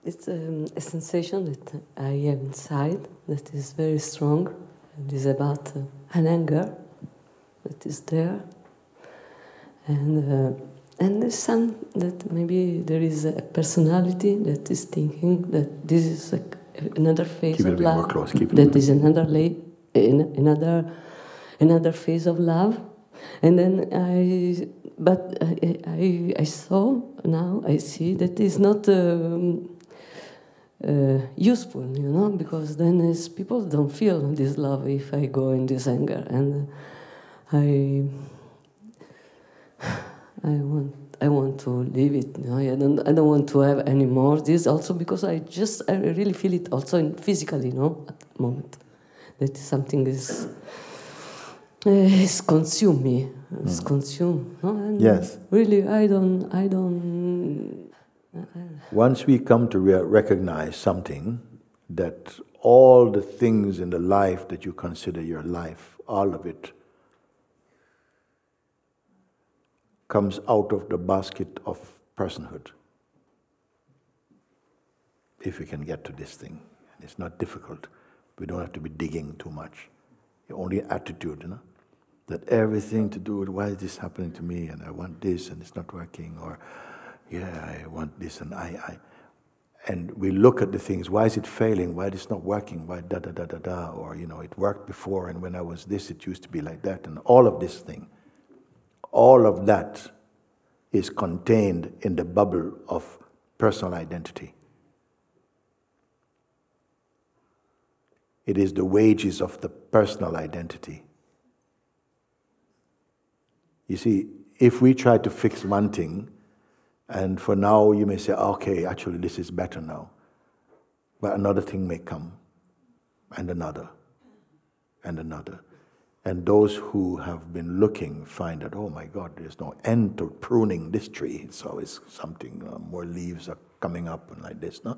it's a sensation that I have inside that is very strong. It is about an anger that is there, and there's some that maybe there is a personality that is thinking that this is another phase of love. That is another another phase of love, and then I saw now I see that is not. Useful, because then people don't feel this love if I go in this anger, and I want to leave it. I don't want to have any more. This also because I really feel it also physically, at the moment that something is consume me. It's consumed. And yes. Really, I don't. Once we come to recognize something, that all the things in the life that you consider your life, all of it comes out of the basket of personhood. If we can get to this thing. It's not difficult. We don't have to be digging too much. Only attitude, that everything to do with why is this happening to me, and I want this and it's not working, or yeah, I want this, and and we look at the things, why is it failing, why is it not working, why da, or it worked before, and when I was this, it used to be like that, and all of this thing, all of that is contained in the bubble of personal identity. It is the wages of the personal identity. You see, if we try to fix one thing, and for now you may say, okay, actually this is better now. But another thing may come, and another, and another. And those who have been looking find that, oh my God, there's no end to pruning this tree. It's always something, more leaves are coming up and like this, no?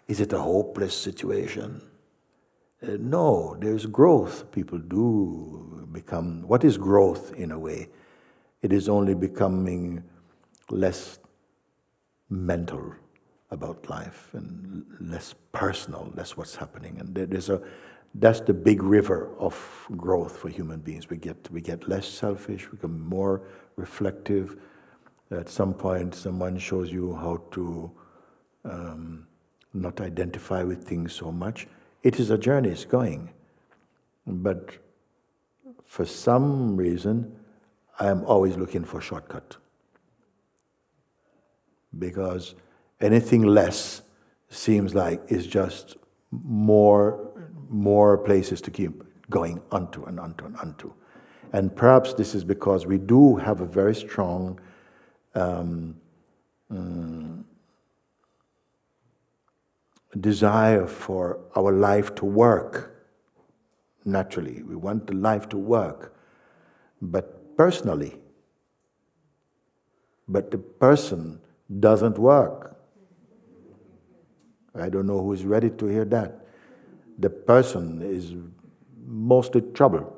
Is it a hopeless situation? No, there's growth. People do become, what is growth in a way? It is only becoming less mental about life and less personal. That's what's happening. And that's the big river of growth for human beings. We get less selfish, we become more reflective. At some point, someone shows you how to not identify with things so much. It is a journey, it's going. But for some reason, I am always looking for a shortcut. Because anything less seems like it's just more places to keep going onto and onto and onto. And perhaps this is because we do have a very strong desire for our life to work naturally. We want the life to work, but personally. But the person doesn't work. I don't know who is ready to hear that. The person is mostly trouble.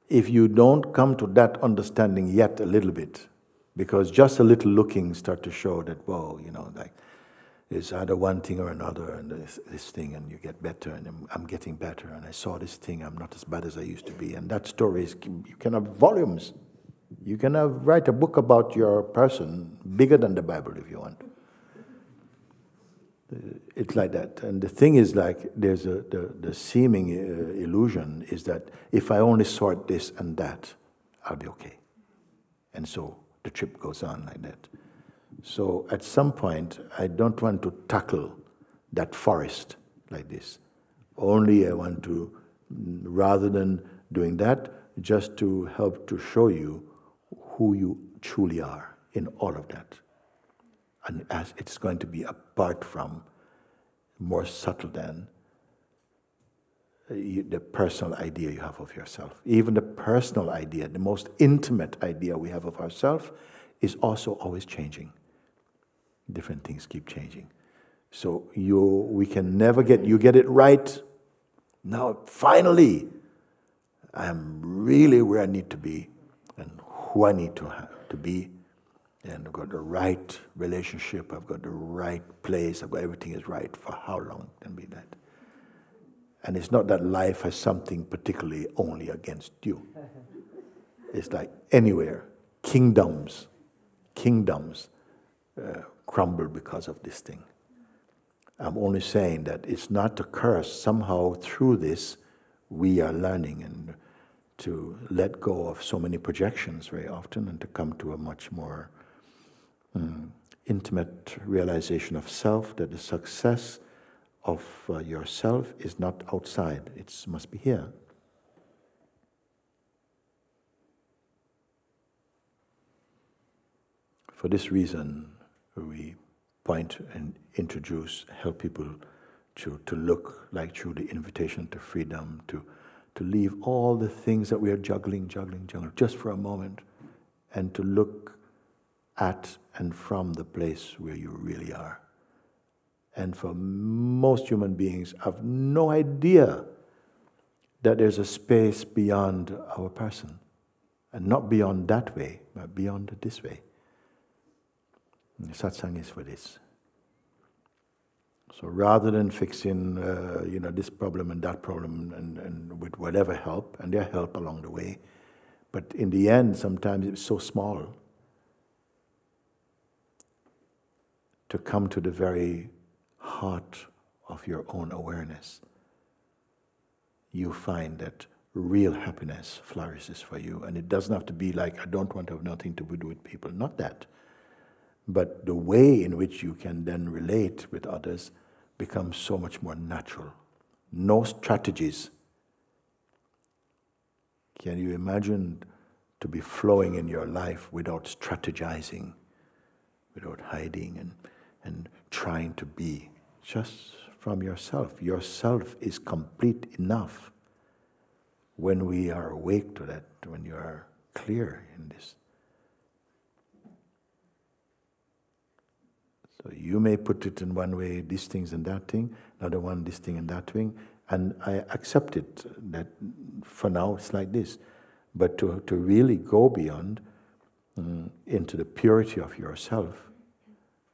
If you don't come to that understanding yet a little bit, because just a little looking start to show that, whoa, like it's either one thing or another, and this thing, and you get better, and I'm getting better, and I saw this thing, I'm not as bad as I used to be. And that story is, you can have volumes. You can write a book about your person bigger than the Bible if you want. It's like that. And the thing is, like, there's the seeming illusion is that if I only sort this and that, I'll be okay. And so the trip goes on like that. So at some point, I don't want to tackle that forest like this. Only I want to, rather than doing that, just to help to show you who you truly are in all of that. And as it's going to be apart from, more subtle than the personal idea you have of yourself. Even the personal idea, the most intimate idea we have of ourselves, is also always changing. Different things keep changing. So we can never you get it right. Now, finally, I am really where I need to be and who I need to to be, and I've got the right relationship, I've got the right place, I've got everything is right. For how long can be that? And it's not that life has something particularly only against you. It's like anywhere, kingdoms crumble because of this thing. I'm only saying that it's not a curse. Somehow through this, we are learning and to let go of so many projections very often and to come to a much more intimate realization of self, that the success of yourself is not outside, it must be here. For this reason, we point and introduce, help people to look like through the invitation to freedom, to leave all the things that we are juggling, just for a moment, and to look at and from the place where you really are. And for most human beings, have no idea that there's a space beyond our person. And not beyond that way, but beyond this way. And Satsang is for this. So rather than fixing this problem and that problem and with whatever help, and their help along the way, but in the end, sometimes it's so small, to come to the very heart of your own awareness, you find that real happiness flourishes for you. And it doesn't have to be like, I don't want to have nothing to do with people, not that. But the way in which you can then relate with others becomes so much more natural. No strategies. Can you imagine to be flowing in your life without strategizing, without hiding and trying to be just from yourself? Yourself is complete enough when we are awake to that, when you are clear in this. So you may put it in one way, these things and that thing, another one, this thing and that thing, and I accept it, that for now it's like this. But to really go beyond into the purity of yourself,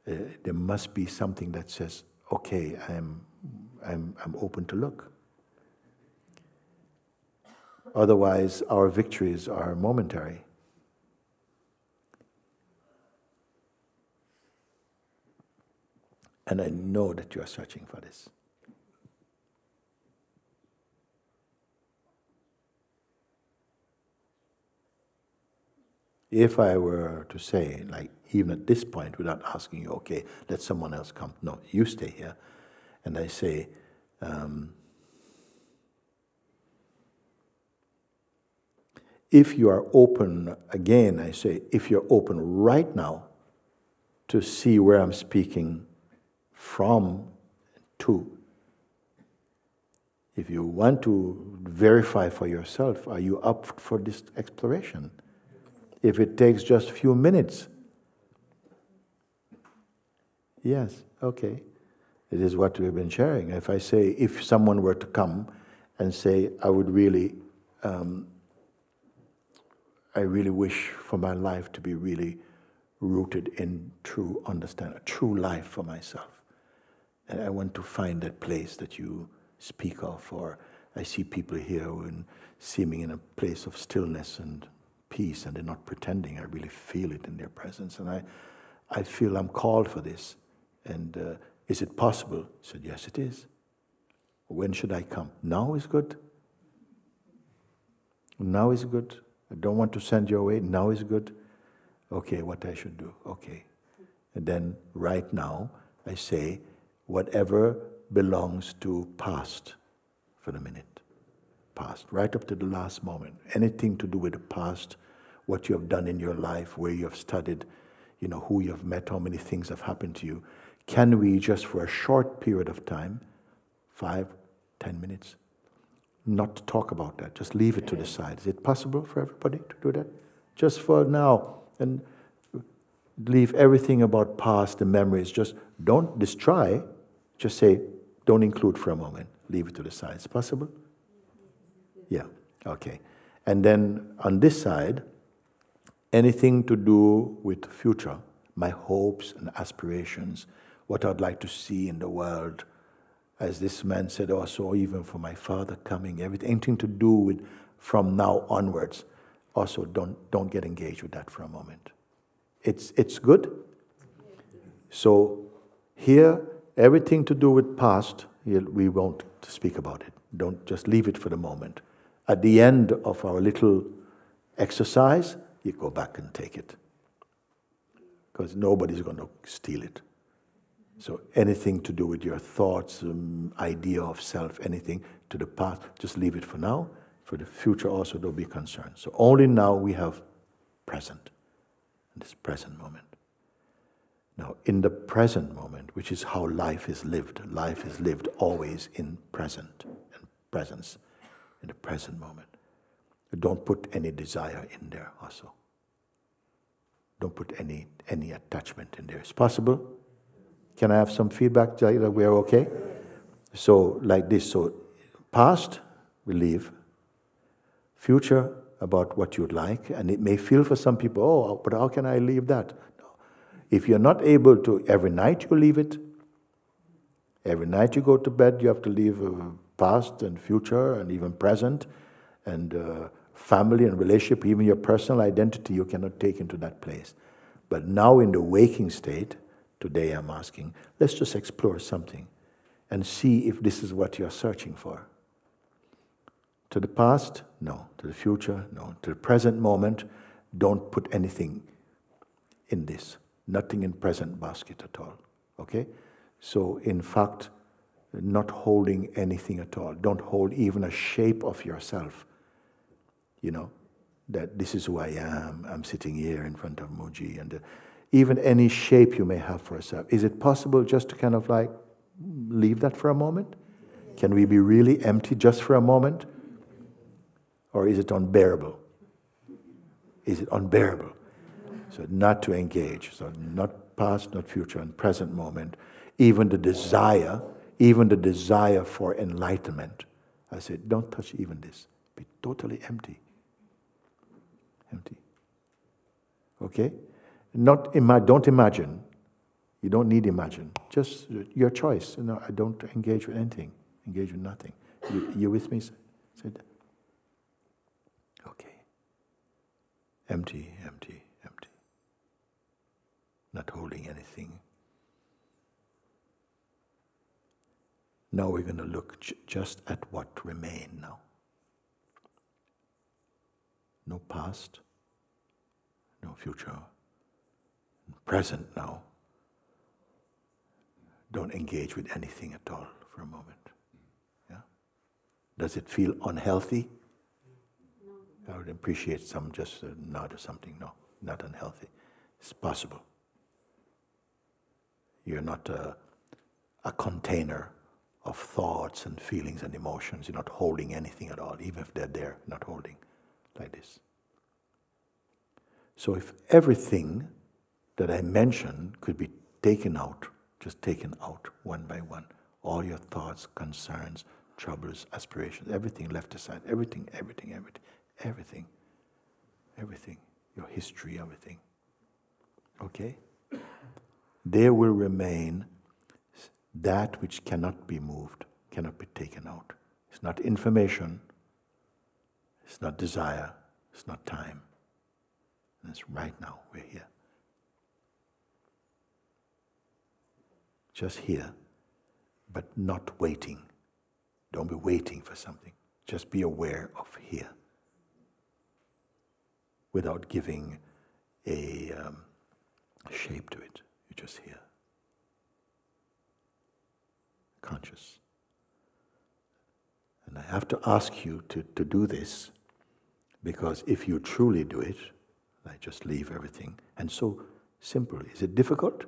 there must be something that says, okay, I'm open to look. Otherwise, our victories are momentary. And I know that you are searching for this. If I were to say, like, even at this point, without asking you, okay, let someone else come. No, you stay here. And I say, if you are open, again, I say, if you're open right now to see where I'm speaking from to, if you want to verify for yourself, are you up for this exploration? If it takes just a few minutes, yes, okay. It is what we've been sharing. If I say, if someone were to come and say, I really wish for my life to be really rooted in true understanding, true life for myself. And I want to find that place that you speak of, or I see people here seeming in a place of stillness and peace, and they're not pretending. I really feel it in their presence, and I feel I'm called for this. And is it possible? I said, yes, it is. When should I come? Now is good. Now is good. I don't want to send you away. Now is good. Okay, what I should do. Okay. And then right now, I say, whatever belongs to past for the minute. Past, right up to the last moment. Anything to do with the past, what you have done in your life, where you have studied, who you have met, how many things have happened to you. Can we just for a short period of time, 5, 10 minutes, not talk about that? Just leave it to the side. Is it possible for everybody to do that? Just for now. And leave everything about past, the memories. Just don't destroy. Just say, don't include for a moment. Leave it to the side. Is it possible? Yeah, okay. And then on this side, anything to do with the future, my hopes and aspirations, what I'd like to see in the world, as this man said also, even for my father coming, anything to do with from now onwards, also don't get engaged with that for a moment. It's good. So here, everything to do with past, we won't speak about it. Don't just leave it for the moment. At the end of our little exercise, you go back and take it. Because nobody's going to steal it. So anything to do with your thoughts, idea of self, anything to the past, just leave it for now. For the future also, don't be concerned. So only now we have present, in this present moment. Now, in the present moment, which is how life is lived always in present and presence, in the present moment. Don't put any desire in there also. Don't put any attachment in there. It's possible? Can I have some feedback that we are okay? So, like this, so past, we leave. Future, about what you'd like, and it may feel for some people, oh, but how can I leave that? No. If you're not able to, every night you leave it. Every night you go to bed, you have to leave past and future and even present, and family and relationship, even your personal identity, you cannot take into that place. But now in the waking state, today I'm asking, let's just explore something and see if this is what you're searching for. To the past? No. To the future? No. To the present moment? Don't put anything in this. Nothing in present basket at all. Okay? So, in fact, not holding anything at all. Don't hold even a shape of yourself. You know, that this is who I am. I'm sitting here in front of Mooji. And even any shape you may have for yourself. Is it possible just to kind of like leave that for a moment? Can we be really empty just for a moment? Or is it unbearable? Is it unbearable? So not to engage. So not past, not future, and present moment. Even the desire for enlightenment. I said, don't touch even this. Be totally empty. Empty. Okay? Don't imagine. You don't need imagine. Just your choice. No, I don't engage with anything. Engage with nothing. You with me? Said. Okay. Empty, empty, empty. Not holding anything. Now we're going to look just at what remains now. No past, no future, present now. Don't engage with anything at all for a moment. Yeah? Does it feel unhealthy? No. I would appreciate some just a nod or something. No, not unhealthy. It's possible. You're not a container of thoughts and feelings and emotions. You're not holding anything at all, even if they're there, not holding. Like this. So if everything that I mentioned could be taken out, just taken out one by one, all your thoughts, concerns, troubles, aspirations, everything left aside, everything, your history, everything. Okay? There will remain that which cannot be moved, cannot be taken out. It's not information. It's not desire, it's not time. And it's right now, we're here. Just here, but not waiting. Don't be waiting for something. Just be aware of here. Without giving a shape to it. You're just here. Conscious. And I have to ask you to do this, because if you truly do it, like just leave everything, and so simple. Is it difficult?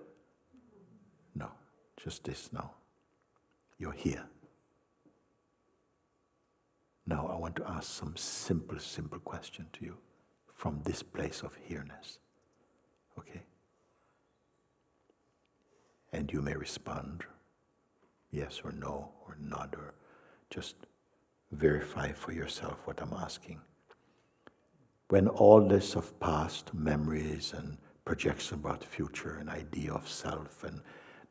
No, just this now. You're here. Now I want to ask some simple question to you from this place of here-ness. Okay? And you may respond yes or no or nod, or just verify for yourself what I'm asking. when all this of past memories and projection about the future and idea of self and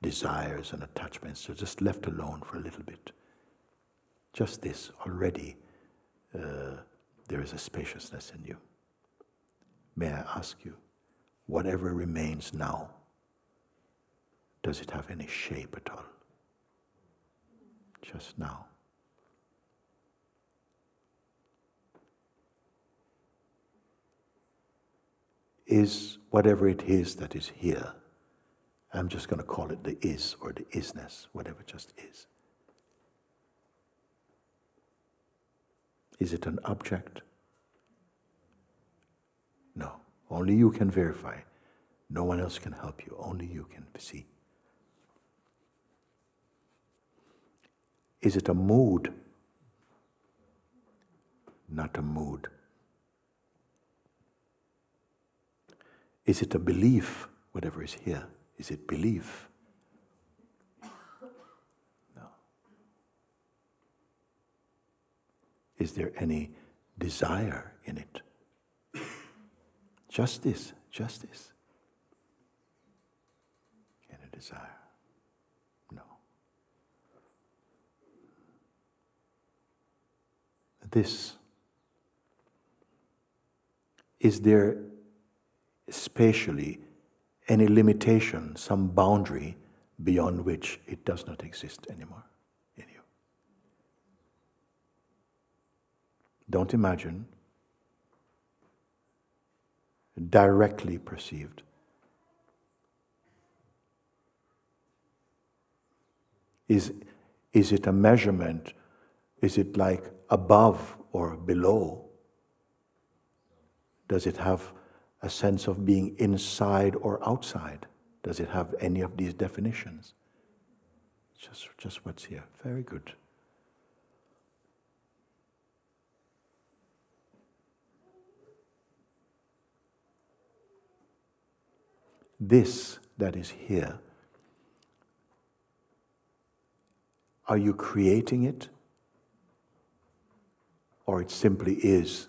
desires and attachments are just left alone for a little bit. Just this, already there is a spaciousness in you. May I ask you, whatever remains now, does it have any shape at all? Just now. Is whatever it is that is here, I'm just going to call it the is or the isness, whatever just is. Is it an object? No. Only you can verify. No one else can help you. Only you can see. Is it a mood? Not a mood. Is it a belief, whatever is here? Is it belief? No. Is there any desire in it? Just this, just this. Any desire? No. This. Is there spatially any limitation, some boundary beyond which it does not exist anymore in you? Don't imagine. Directly perceived. Is it a measurement? Is it like above or below? Does it have a sense of being inside or outside? Does it have any of these definitions? Just what's here. Very good. This that is here, are you creating it? Or it simply is?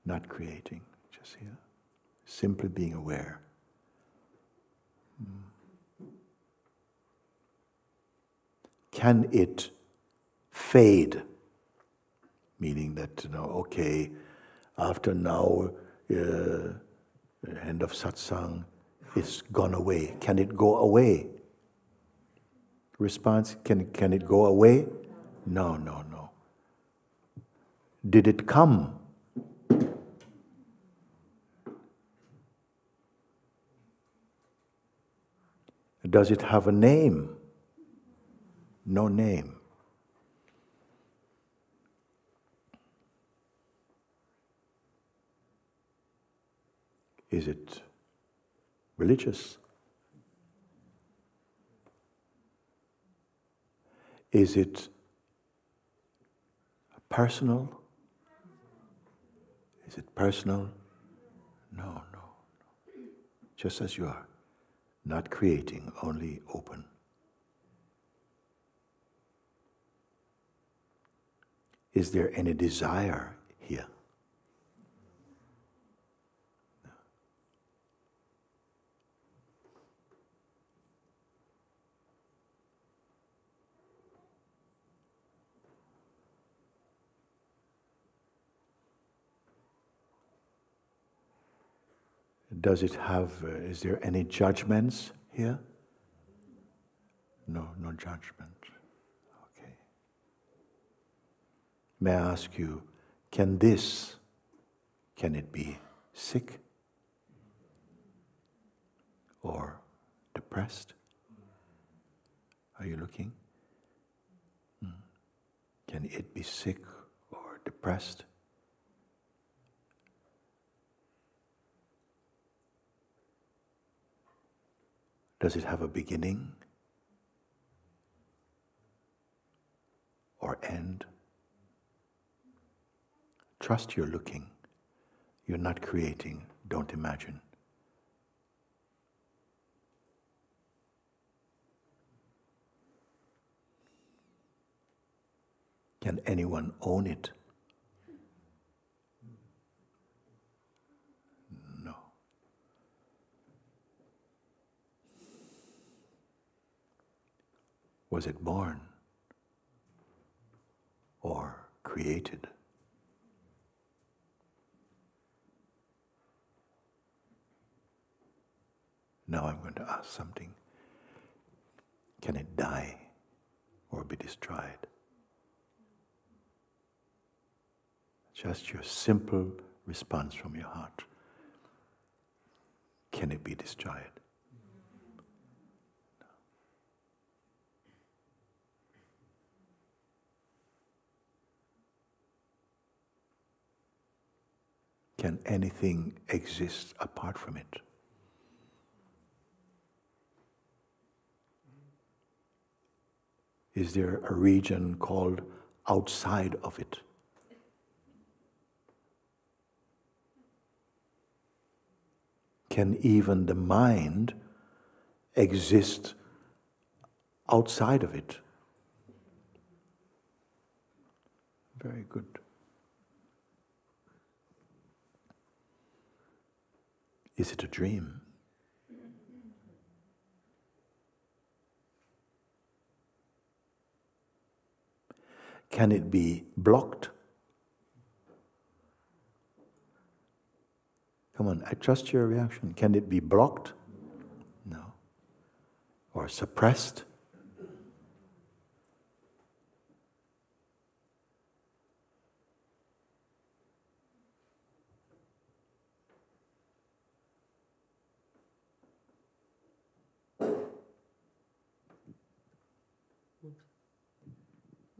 Not creating, just here. Simply being aware. Can it fade? Meaning that, okay, after now, end of satsang, it's gone away. Can it go away? Response, can it go away? No. Did it come? Does it have a name? No name. Is it religious? Is it personal? Is it personal? No. Just as you are. Not creating, only open. Is there any desire here? No. Does it have, is there any judgments here? No judgment. Okay. May I ask you, can it be sick? Or depressed? Are you looking? Can it be sick or depressed? Does it have a beginning or end? Trust you're looking. You're not creating. Don't imagine. Can anyone own it? Was it born or created? Now I'm going to ask something. Can it die or be destroyed? Just your simple response from your heart. Can it be destroyed? No. Can anything exist apart from it? Is there a region called outside of it? Can even the mind exist outside of it? Very good. Is it a dream? Can it be blocked? Come on, I trust your reaction. Can it be blocked? No. Or suppressed?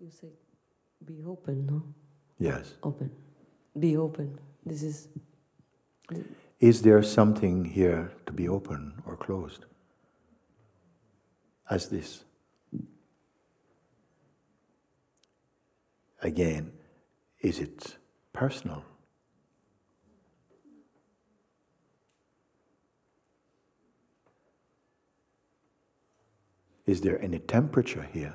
You say, be open, no? Yes. Open. Be open. This is... Is there something here to be open or closed? As this. Again, is it personal? Is there any temperature here?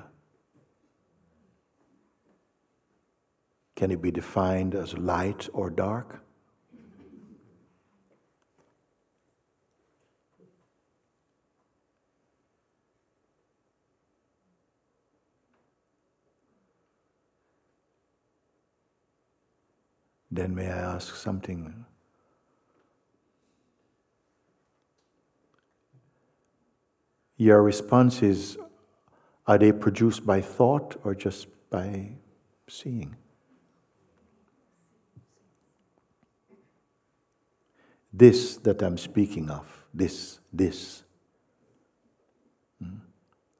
Can it be defined as light or dark? Then may I ask something? Your responses, are they produced by thought or just by seeing? This that I'm speaking of, this.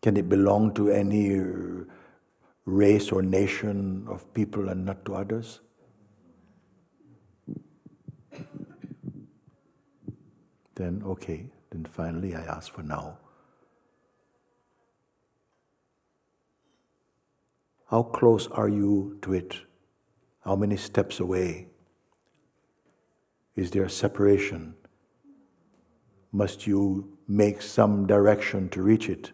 Can it belong to any race or nation of people and not to others? Then, okay, then finally I ask for now. How close are you to it? How many steps away? Is there a separation? Must you make some direction to reach it?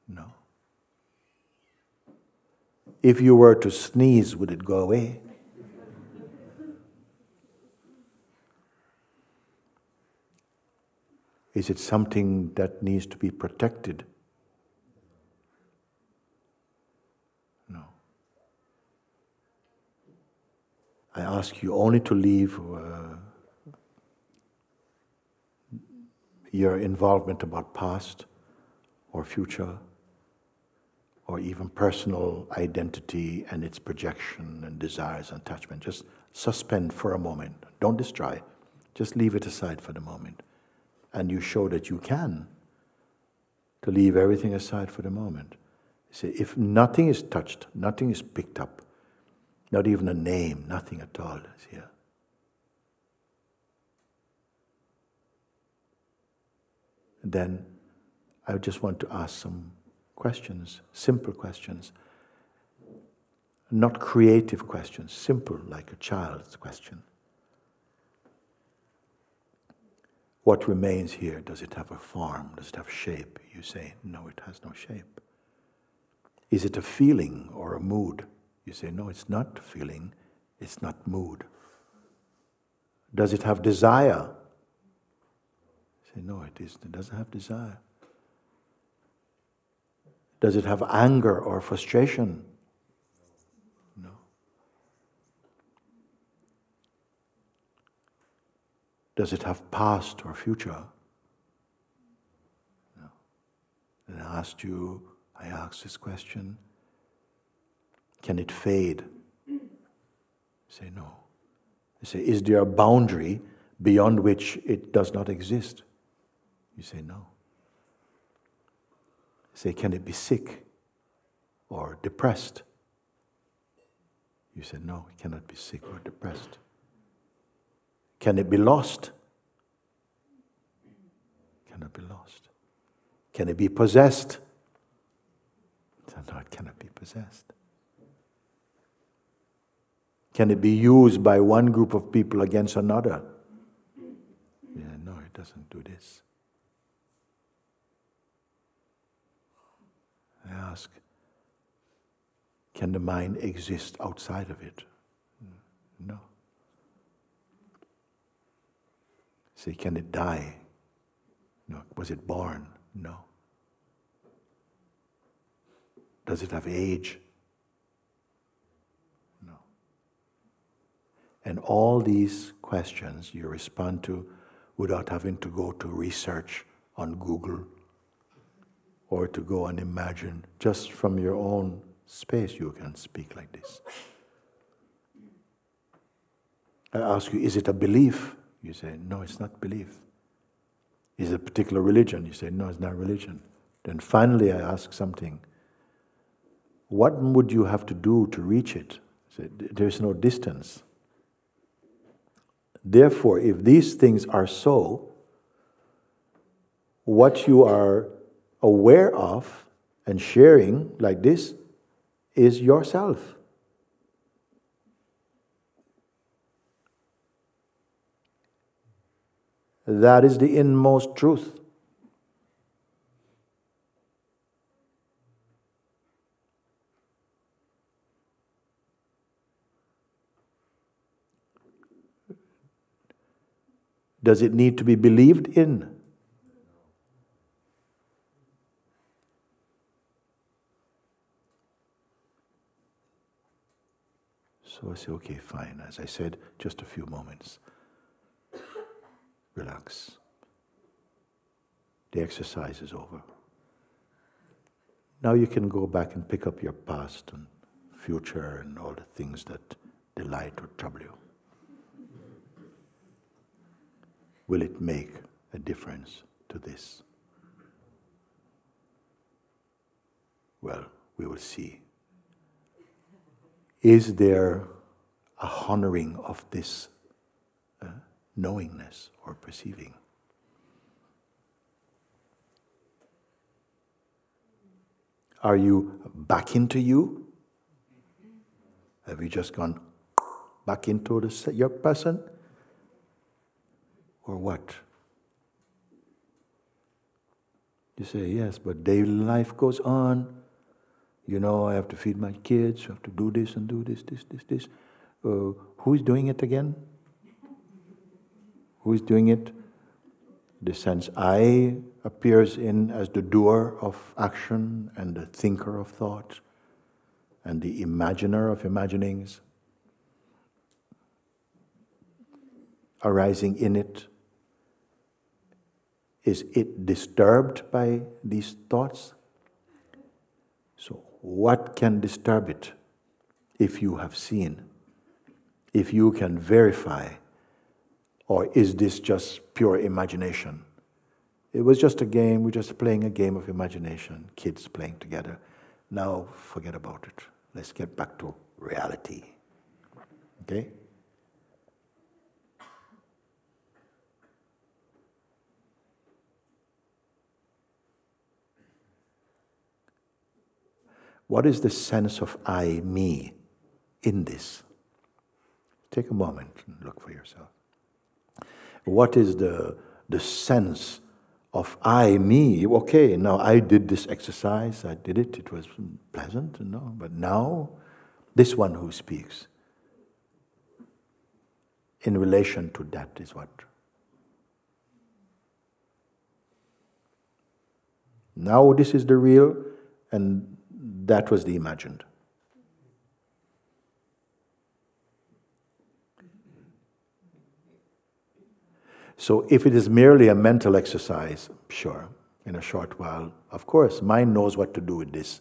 No. If you were to sneeze, would it go away? Is it something that needs to be protected? No. I ask you only to leave your involvement about past or future or even personal identity and its projection and desires and attachment. Just suspend for a moment. Don't destroy. Just leave it aside for the moment. And you show that you can, to leave everything aside for the moment. You say, if nothing is touched, nothing is picked up, not even a name, nothing at all is here. And then I just want to ask some questions, simple questions, not creative questions, simple like a child's question. What remains here? Does it have a form? Does it have shape? You say, no, it has no shape. Is it a feeling or a mood? You say, no, it's not feeling, it's not mood. Does it have desire? You say, no, it doesn't have desire. Does it have anger or frustration? No. Does it have past or future? No. And I asked this question, can it fade? You say no. You say, is there a boundary beyond which it does not exist? You say no. You say, can it be sick or depressed? You say no, it cannot be sick or depressed. Can it be lost? It cannot be lost. Can it be possessed? No, it cannot be possessed. Can it be used by one group of people against another? Yeah, no, it doesn't do this. I ask, can the mind exist outside of it? No. Say, can it die? No. Was it born? No. Does it have age? No. And all these questions you respond to without having to go to research on Google or to go and imagine. Just from your own space you can speak like this. I ask you, is it a belief? You say, no, it's not belief. Is it a particular religion? You say, no, it's not religion. Then finally I ask something. What would you have to do to reach it? You say, there's no distance. Therefore, if these things are so, what you are aware of and sharing like this is yourself. That is the inmost truth. Does it need to be believed in? So I say, okay, fine. As I said, just a few moments. Relax. The exercise is over. Now you can go back and pick up your past and future and all the things that delight or trouble you. Will it make a difference to this? Well, we will see. Is there a honoring of this knowingness or perceiving? Are you back into you? Have you just gone back into your person? Or what? You say, yes, but daily life goes on. You know, I have to feed my kids, I have to do this and do this. Who is doing it again? Who is doing it? The sense I appears in as the doer of action and the thinker of thought and the imaginer of imaginings, arising in it. Is it disturbed by these thoughts? So what can disturb it if you have seen? If you can verify? Or is this just pure imagination? It was just a game, we're just playing a game of imagination, kids playing together. Now forget about it. Let's get back to reality. Okay? What is the sense of I, me, in this? Take a moment and look for yourself. What is the sense of I, me? Okay, now I did this exercise, I did it, it was pleasant, but now, this one who speaks, in relation to that is what? Now this is the real, And that was the imagined. So if it is merely a mental exercise, sure, in a short while, of course, mind knows what to do with this.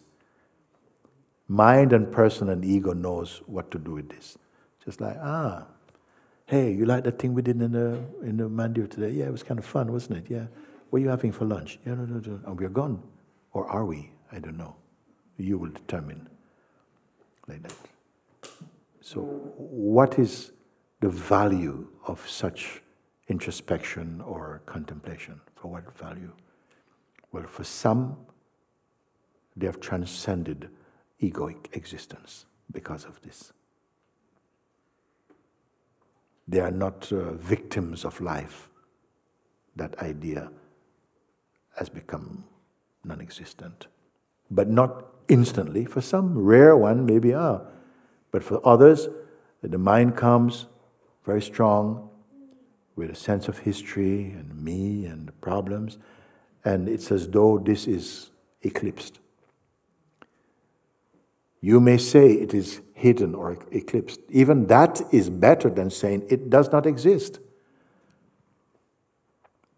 Mind and person and ego knows what to do with this. Just like, hey, you like that thing we did in the mandir today? Yeah, it was kind of fun, wasn't it? Yeah. What are you having for lunch? Yeah, no. And we're gone. Or are we? I don't know. You will determine. Like that. So what is the value of such introspection or contemplation? For what value? Well, for some, they have transcended egoic existence because of this. They are not victims of life. That idea has become non-existent. But not instantly. For some rare one, maybe are. But for others, the mind comes very strong with a sense of history and me and the problems, and it's as though this is eclipsed. You may say it is hidden or eclipsed. Even that is better than saying it does not exist.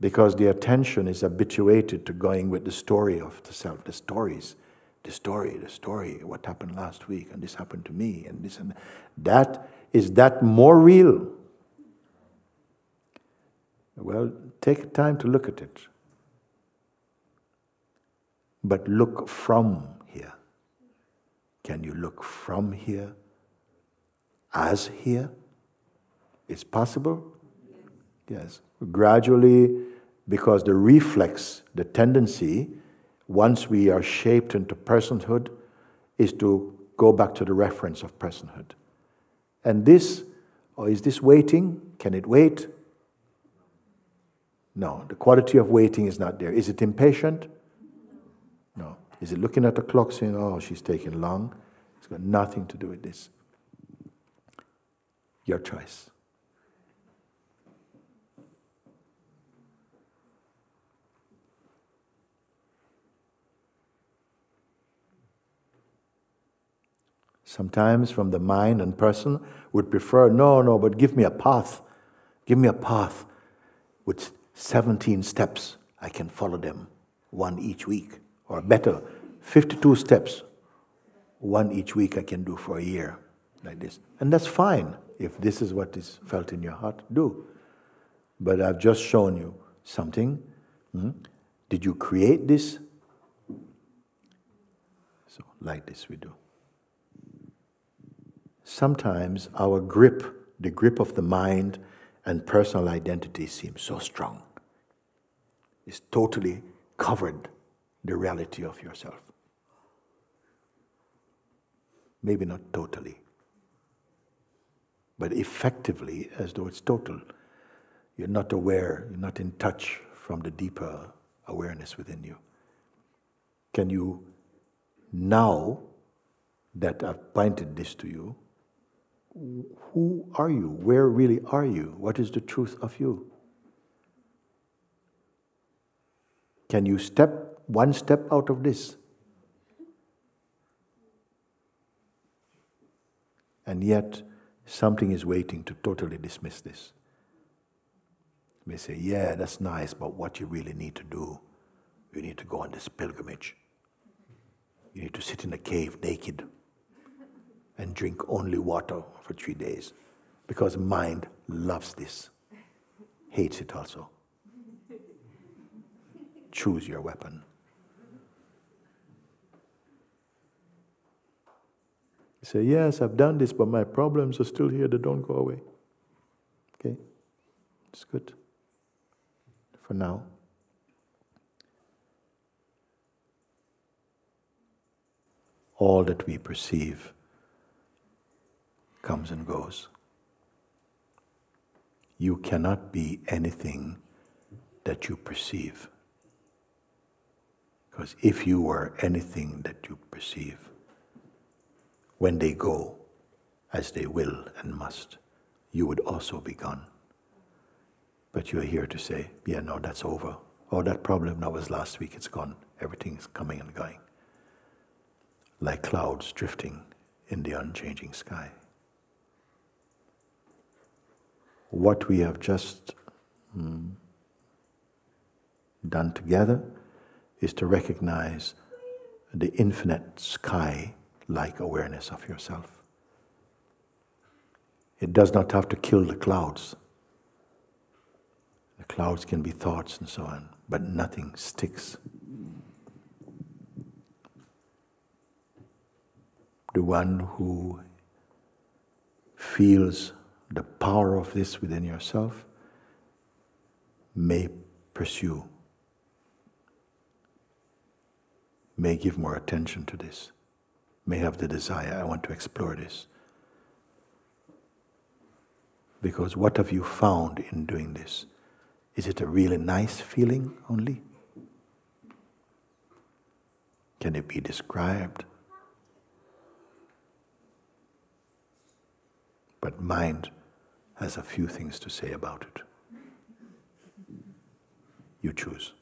Because the attention is habituated to going with the story of the self, the stories. The story, what happened last week, and this happened to me, and this and that. Is that more real? Well, take time to look at it. But look from here. Can you look from here as here? It's possible? Yes. Gradually, because the reflex, the tendency, once we are shaped into personhood, is to go back to the reference of personhood. And this, or is this waiting? Can it wait? No, the quality of waiting is not there. Is it impatient? No. Is it looking at the clock saying, oh, she's taking long? It's got nothing to do with this. Your choice. Sometimes from the mind and person would prefer, no, but give me a path. Give me a path with 17 steps. I can follow them, one each week. Or better, 52 steps, one each week I can do for a year, like this. And that's fine. If this is what is felt in your heart, do. But I've just shown you something. Did you create this? So like this we do. Sometimes our grip, the grip of the mind and personal identity seems so strong. It's totally covered the reality of yourself. Maybe not totally, but effectively as though it's total. You're not aware, you're not in touch from the deeper awareness within you. Can you, now that I've pointed this to you, who are you? Where really are you? What is the truth of you? Can you step one step out of this? And yet, something is waiting to totally dismiss this. You may say, yeah, that's nice, but what you really need to do, you need to go on this pilgrimage. You need to sit in a cave naked and drink only water for 3 days. Because mind loves this, hates it also. Choose your weapon. You say, yes, I've done this, but my problems are still here, they don't go away. Okay, it's good. For now. All that we perceive comes and goes. You cannot be anything that you perceive. Because if you were anything that you perceive, when they go, as they will and must, you would also be gone. But you're here to say, yeah, no, that's over. Oh, that problem, that was last week, it's gone. Everything's coming and going. like clouds drifting in the unchanging sky. What we have just done together is to recognize the infinite sky-like awareness of yourself. It does not have to kill the clouds. The clouds can be thoughts and so on, but nothing sticks. The one who feels the power of this within yourself may pursue, may give more attention to this, may have the desire, I want to explore this. Because what have you found in doing this? Is it a really nice feeling only? Can it be described? But mind has a few things to say about it. You choose.